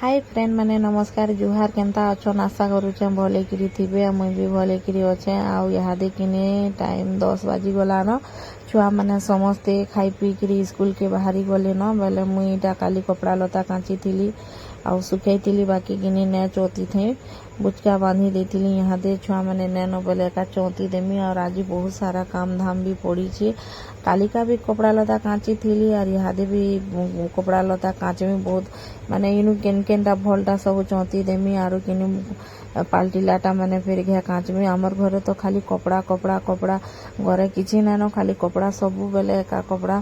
Hi friend मैंने नमस्कार जुहार केनता अच्छन आशा करुचे भले किरी थिबे मुई भी भले किरी अच्छे आउ इहादे किने टाइम 10 बाजी गलान छुआ मैंने समस्ते खाई पी किरी स्कूल के बाहरी गले न बेले मुई इटा काली कपड़ा लता काची थिली आउ सुखाई थिली बाकी किनी ने चौती थे बुचका बांधी देथिली इहादे छुआ मैंने नैनो बेले का चौती देमी और आज बहुत सारा काम धाम भी पड़ी छे कालिका भी कपड़ा लता काची थिली और इहादे भी कपड़ा लता काचे में बहुत माने इनु केन केनटा भलटा सब चौती देमी आरो किनु पाल्टिलाटा माने फिर घे काच में आमर घरे तो खाली कपड़ा कपड़ा कपड़ा घरे किछि नानो खाली कपड़ा सब बेले एका कपड़ा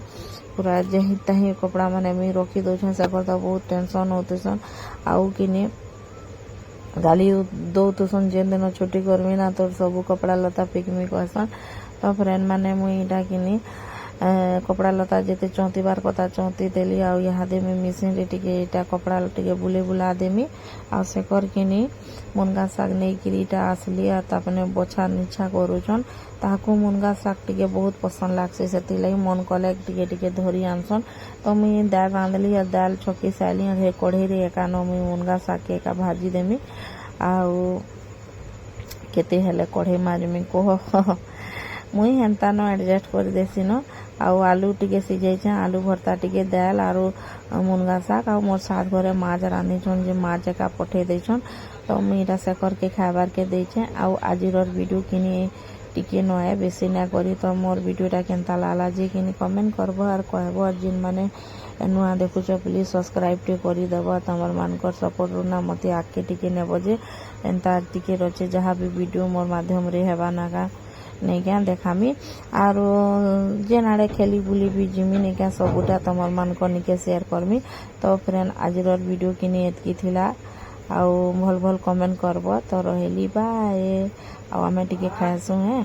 पूरा जही तही कपड़ा माने मी रखी दउछन से तो बहुत टेंशन होतसन आउ किने गाली दउतसन जेन दिन छुट्टी करमी ना तो सब कपड़ा लता पिकमी कहसन तो फ्रेंड माने मुई इटा किनी कपड़ा लता जेते चौती बार कथा चौती देली आउ इहादे में मिसिन रे टिके इटा कपड़ा टिके बुले बुला देमी आ से कर किनी मुनगा साग नहीं किरीटा आसली आ तापने बछा निछा करूछन ताकू मुनगा साग टिके बहुत पसंद लागसे सेति लई मन कले टिके टिके धरी आनसन तो मुई दाल रांधली आ दाल छकी साली हे कढ़ई रे एकानो मुई मुनगा साग के एका भाजी देमी आउ केते हेले कढ़ई माजमी कोह मुई हेन्ता न एडजस्ट कर देसी न आउ आलू टिके सिझाई आलू भर्ता टिके दाल आरो मुनगा साग आ मोर साथ घरे माछ रांधिछन जे माछ एका पठे देछन तो मुई इटा से करके खाइबार के देछे आउ आजिर वीडियो किनी टिके नए बेसी ना करी तो मोर वीडियोटा केनता लाला जे किनी कमेंट करबो और कहबो और जिन माने नुआ देखुछ प्लीज सब्सक्राइब टे करी देबो तमर मानकर सपोर्ट ना मते आके टिके नेबो जे एंता टिके रचे जहाँ भी वीडियो मोर माध्यम रे हेबा नागा नहीं क्या देखामी और जेन आड़े खेली बुली भी जिमी नहीं क्या सबुटा तमर मान को निके शेयर करमी तो फ्रेंड आजिर वीडियो किनी एतकी थिला आउ भल भल कमेंट करबो तो रहेली बाय आउ आमे टिके खाइसु हैं।